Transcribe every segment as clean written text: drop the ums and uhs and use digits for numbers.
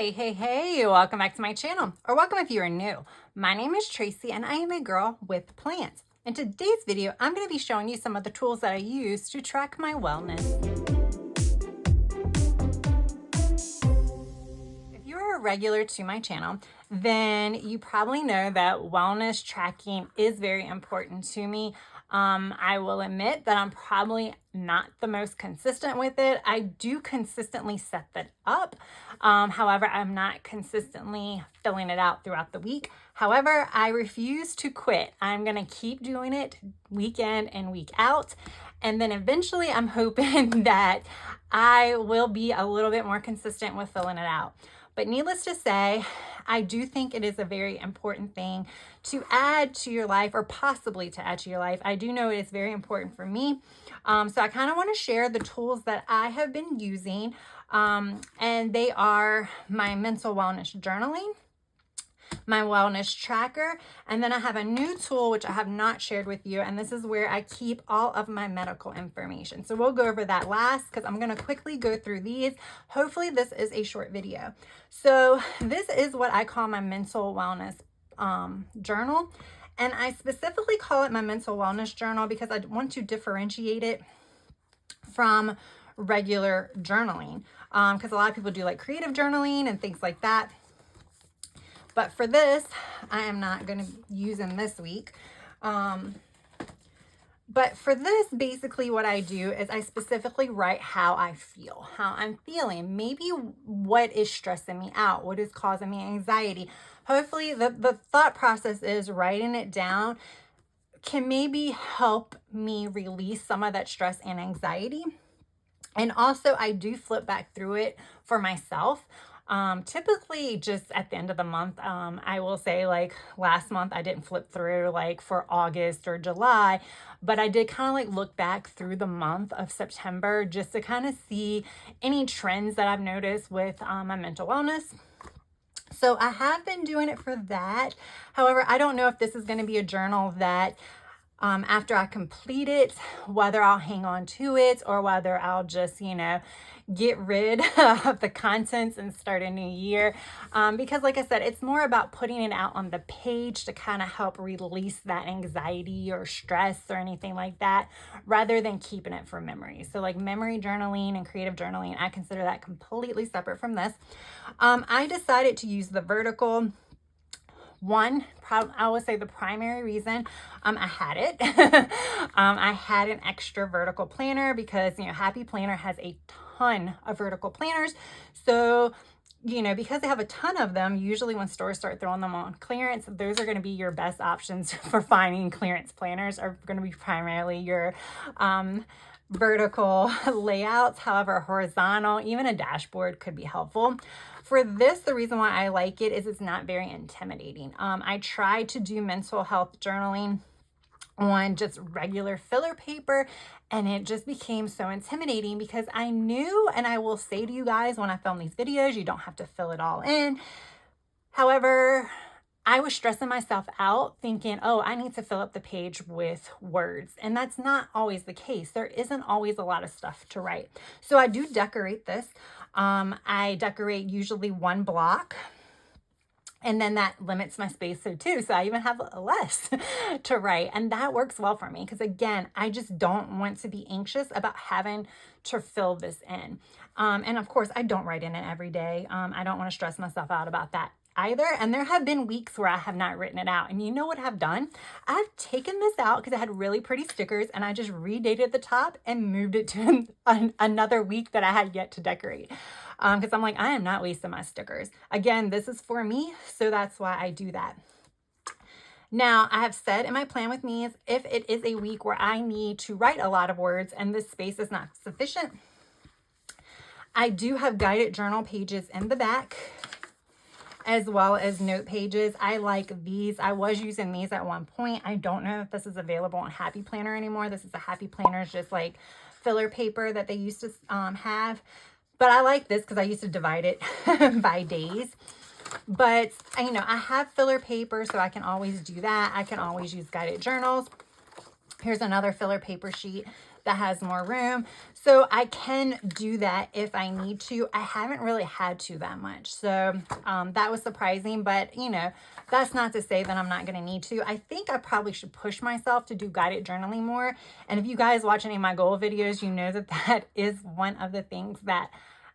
Hey, welcome back to my channel, or welcome if you are new. My name is Tracy and I am a girl with plants. In today's video, I'm going to be showing you some of the tools that I use to track my wellness. If you're a regular to my channel, then you probably know that wellness tracking is very important to me. I will admit that I'm probably not the most consistent with it. I do consistently set that up. However, I'm not consistently filling it out throughout the week. However, I refuse to quit. I'm going to keep doing it week in and week out. And then eventually I'm hoping that I will be a little bit more consistent with filling it out. But needless to say, I do think it is a very important thing to add to your life, or possibly to add to your life. I do know it is very important for me. So I kind of want to share the tools that I have been using. And they are my mental wellness journaling, my wellness tracker, and then I have a new tool which I have not shared with you, and this is where I keep all of my medical information. So we'll go over that last because I'm going to quickly go through these. Hopefully this is a short video. So this is what I call my mental wellness journal, and I specifically call it my mental wellness journal because I want to differentiate it from regular journaling, because a lot of people do like creative journaling and things like that. But for this, I am not going to use them this week. But for this, basically what I do is I specifically write how I feel, how I'm feeling, maybe what is stressing me out, what is causing me anxiety. Hopefully the thought process is writing it down can maybe help me release some of that stress and anxiety. And also I do flip back through it for myself. Typically just at the end of the month. I will say, like last month I didn't flip through like for August or July, but I did kind of like look back through the month of September just to kind of see any trends that I've noticed with my mental wellness. So I have been doing it for that. However, I don't know if this is going to be a journal that after I complete it, whether I'll hang on to it or whether I'll just, get rid of the contents and start a new year. Because like I said, it's more about putting it out on the page to kind of help release that anxiety or stress or anything like that, rather than keeping it for memory. So like memory journaling and creative journaling, I consider that completely separate from this. I decided to use the vertical one. I would say the primary reason I had it. I had an extra vertical planner because, Happy Planner has a ton of vertical planners. So, because they have a ton of them, usually when stores start throwing them on clearance, those are going to be your best options for finding clearance planners, are going to be primarily your vertical layouts. However, horizontal, even a dashboard could be helpful. For this, the reason why I like it is it's not very intimidating. I tried to do mental health journaling on just regular filler paper, and it just became so intimidating because I knew, and I will say to you guys when I film these videos, you don't have to fill it all in. However, I was stressing myself out thinking, oh, I need to fill up the page with words. And that's not always the case. There isn't always a lot of stuff to write. So I do decorate this. I decorate usually one block, and then that limits my space too. So I even have less to write, and that works well for me because, again, I just don't want to be anxious about having to fill this in. And of course, I don't write in it every day. I don't want to stress myself out about that either. And there have been weeks where I have not written it out. And you know what I've done? I've taken this out because it had really pretty stickers, and I just redated the top and moved it to another week that I had yet to decorate. Because I'm like, I am not wasting my stickers. Again, this is for me, so that's why I do that. Now, I have said in my plan with me is if it is a week where I need to write a lot of words and this space is not sufficient, I do have guided journal pages in the back, as well as note pages. I like these. I was using these at one point. I don't know if this is available on Happy Planner anymore. This is a Happy Planner, it's just like filler paper that they used to have. But I like this because I used to divide it by days. But, I have filler paper, so I can always do that. I can always use guided journals. Here's another filler paper sheet that has more room. So I can do that if I need to. I haven't really had to that much. So that was surprising, but you know, that's not to say that I'm not going to need to. I think I probably should push myself to do guided journaling more. And if you guys watch any of my goal videos, you know that that is one of the things that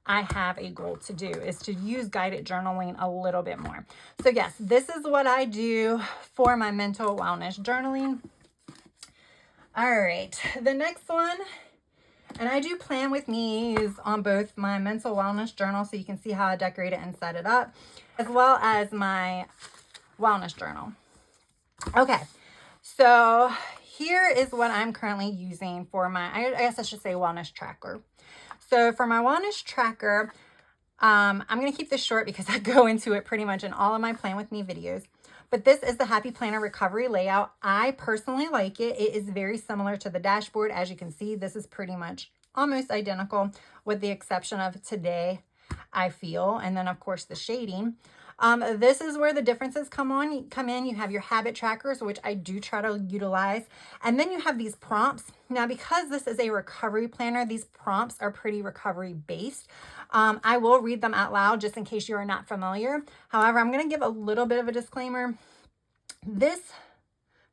I have a goal to do, is to use guided journaling a little bit more. So yes, this is what I do for my mental wellness journaling. All right, the next one, and I do plan with me's on both my mental wellness journal, so you can see how I decorate it and set it up, as well as my wellness journal. Okay, so here is what I'm currently using for my, I guess I should say, wellness tracker. So for my wellness tracker, I'm going to keep this short because I go into it pretty much in all of my Plan With Me videos. But this is the Happy Planner Recovery layout. I personally like it. It is very similar to the dashboard. As you can see, this is pretty much almost identical with the exception of today, I feel. And then, of course, the shading. This is where the differences come in. You have your habit trackers, which I do try to utilize. And then you have these prompts. Now, because this is a recovery planner, these prompts are pretty recovery based. I will read them out loud just in case you are not familiar. However, I'm going to give a little bit of a disclaimer. This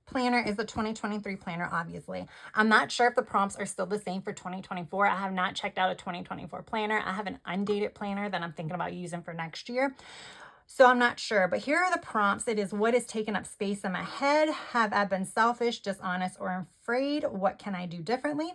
planner is a 2023 planner, obviously. I'm not sure if the prompts are still the same for 2024. I have not checked out a 2024 planner. I have an undated planner that I'm thinking about using for next year. So I'm not sure, but here are the prompts. It is: what is taking up space in my head? Have I been selfish, dishonest, or afraid? What can I do differently?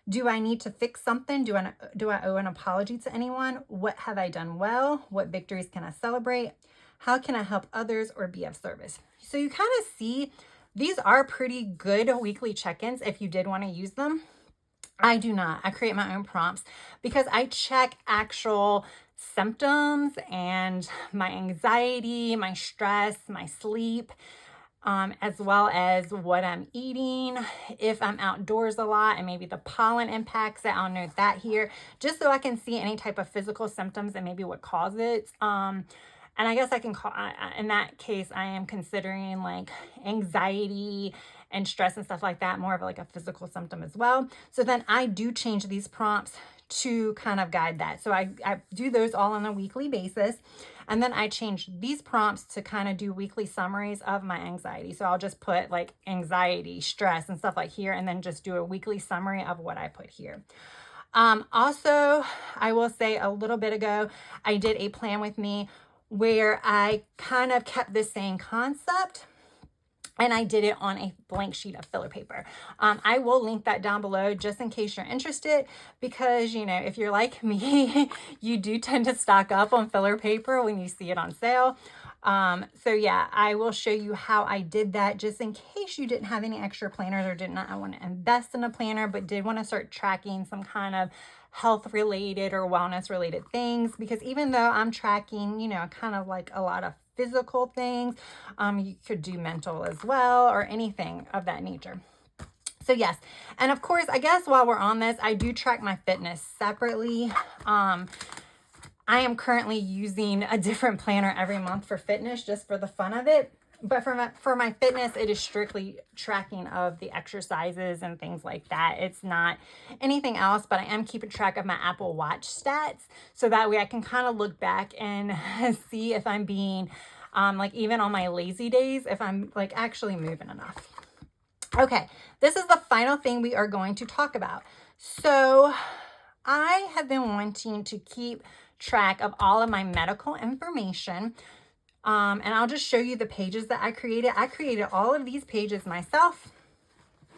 Do I need to fix something? Do I owe an apology to anyone? What have I done well? What victories can I celebrate? How can I help others or be of service? So you kind of see these are pretty good weekly check-ins if you did want to use them. I do not. I create my own prompts because I check actual symptoms and my anxiety, my stress, my sleep, as well as what I'm eating. If I'm outdoors a lot and maybe the pollen impacts it, I'll note that here, just so I can see any type of physical symptoms and maybe what causes it. And I guess I can call, in that case, I am considering like anxiety and stress and stuff like that more of like a physical symptom as well. So then I do change these prompts to kind of guide that. So I do those all on a weekly basis. And then I change these prompts to kind of do weekly summaries of my anxiety. So I'll just put like anxiety, stress, and stuff like here, and then just do a weekly summary of what I put here. Also, I will say a little bit ago, I did a Plan With Me where I kind of kept the same concept, and I did it on a blank sheet of filler paper. I will link that down below just in case you're interested, because, you know, if you're like me, you do tend to stock up on filler paper when you see it on sale. So yeah, I will show you how I did that just in case you didn't have any extra planners or did not want to invest in a planner, but did want to start tracking some kind of health related or wellness related things. Because even though I'm tracking, you know, kind of like a lot of physical things, you could do mental as well, or anything of that nature. So yes, and of course, I guess while we're on this, I do track my fitness separately. I am currently using a different planner every month for fitness, just for the fun of it. But for my fitness, it is strictly tracking of the exercises and things like that. It's not anything else, but I am keeping track of my Apple Watch stats. So that way I can kind of look back and see if I'm being, like even on my lazy days, if I'm like actually moving enough. Okay, this is the final thing we are going to talk about. So I have been wanting to keep track of all of my medical information. And I'll just show you the pages that I created. I created all of these pages myself.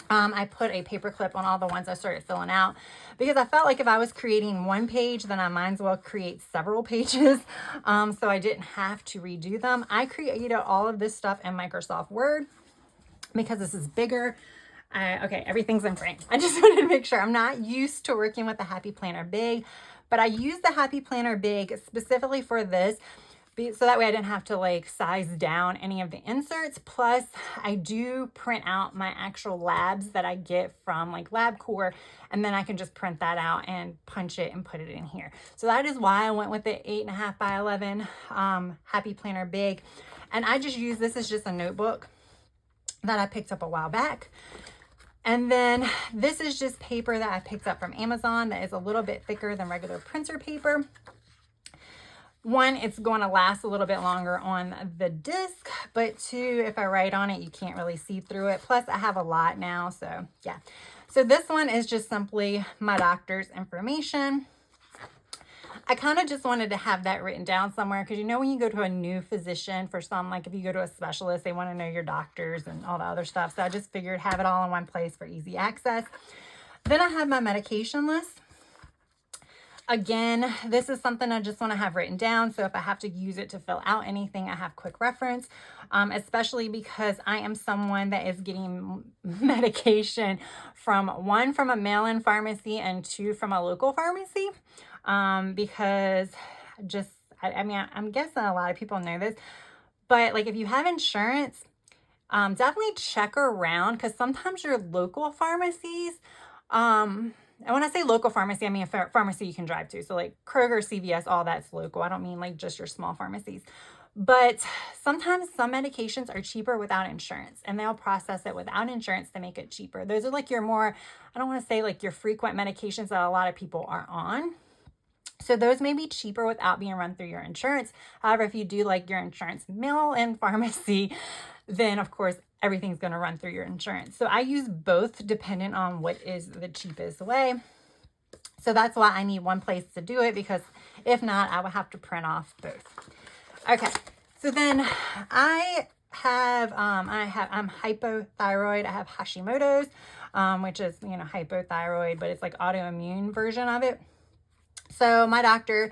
I put a paper clip on all the ones I started filling out because I felt like if I was creating one page, then I might as well create several pages. So I didn't have to redo them. I created all of this stuff in Microsoft Word because this is bigger. Okay, everything's in frame. I just wanted to make sure. I'm not used to working with the Happy Planner Big, but I use the Happy Planner Big specifically for this, so that way I didn't have to like size down any of the inserts. Plus I do print out my actual labs that I get from like LabCorp, and then I can just print that out and punch it and put it in here. So that is why I went with the 8.5 by 11 Happy Planner Big. And I just use this as just a notebook that I picked up a while back. And then this is just paper that I picked up from Amazon that is a little bit thicker than regular printer paper. One, it's going to last a little bit longer on the disc, but two, if I write on it, you can't really see through it. Plus, I have a lot now, so yeah. So this one is just simply my doctor's information. I kind of just wanted to have that written down somewhere because, you know, when you go to a new physician for some, like if you go to a specialist, they want to know your doctors and all the other stuff. So I just figured have it all in one place for easy access. Then I have my medication list. Again, this is something I just want to have written down. So if I have to use it to fill out anything, I have quick reference, especially because I am someone that is getting medication from a mail-in pharmacy and two, from a local pharmacy. Because I mean, I'm guessing a lot of people know this, but like if you have insurance, definitely check around because sometimes your local pharmacies, and when I say local pharmacy, I mean a pharmacy you can drive to. So like Kroger, CVS, all that's local. I don't mean like just your small pharmacies. But sometimes some medications are cheaper without insurance, and they'll process it without insurance to make it cheaper. Those are like your more, I don't want to say like your frequent medications that a lot of people are on. So those may be cheaper without being run through your insurance. However, if you do like your insurance mail-in pharmacy, then of course everything's going to run through your insurance. So I use both dependent on what is the cheapest way. So that's why I need one place to do it, because if not, I would have to print off both. Okay. So then I'm hypothyroid. I have Hashimoto's, which is, you know, hypothyroid, but it's like autoimmune version of it. So my doctor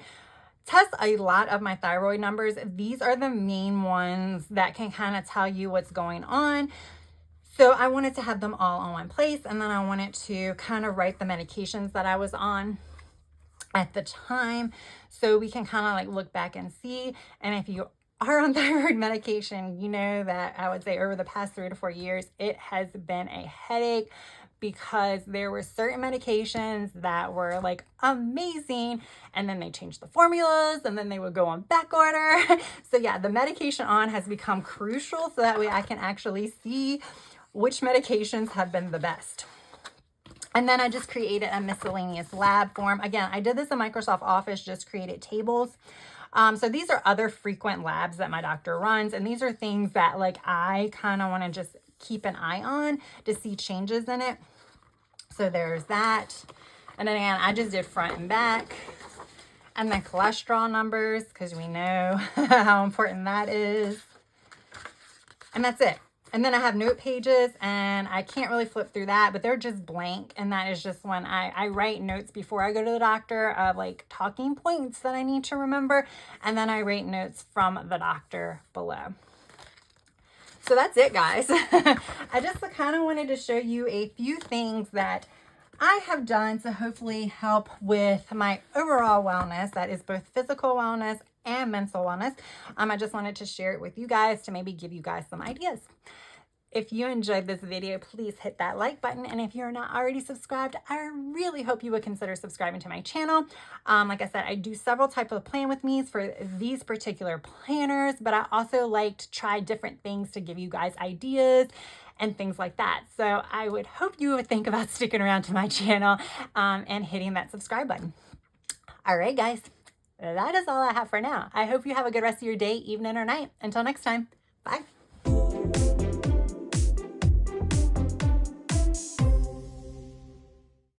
tests a lot of my thyroid numbers. These are the main ones that can kind of tell you what's going on. So I wanted to have them all on one place, and then I wanted to kind of write the medications that I was on at the time so we can kind of like look back and see. And if you are on thyroid medication, you know that I would say over the past 3 to 4 years, it has been a headache, because there were certain medications that were like amazing, and then they changed the formulas, and then they would go on back order. So yeah, the medication on has become crucial, so that way I can actually see which medications have been the best. And then I just created a miscellaneous lab form. Again, I did this in Microsoft Office, just created tables. So these are other frequent labs that my doctor runs, and these are things that like I kind of want to just keep an eye on to see changes in it. So there's that. And then again, I just did front and back. And then cholesterol numbers, because we know how important that is. And that's it. And then I have note pages, and I can't really flip through that, but they're just blank. And that is just when I write notes before I go to the doctor of like talking points that I need to remember. And then I write notes from the doctor below. So that's it, guys. I just kind of wanted to show you a few things that I have done to hopefully help with my overall wellness. That is both physical wellness and mental wellness. I just wanted to share it with you guys to maybe give you guys some ideas. If you enjoyed this video, please hit that like button. And if you're not already subscribed, I really hope you would consider subscribing to my channel. Like I said, I do several types of plan with me's for these particular planners, but I also like to try different things to give you guys ideas and things like that. So I would hope you would think about sticking around to my channel and hitting that subscribe button. All right, guys, that is all I have for now. I hope you have a good rest of your day, evening, or night. Until next time, bye.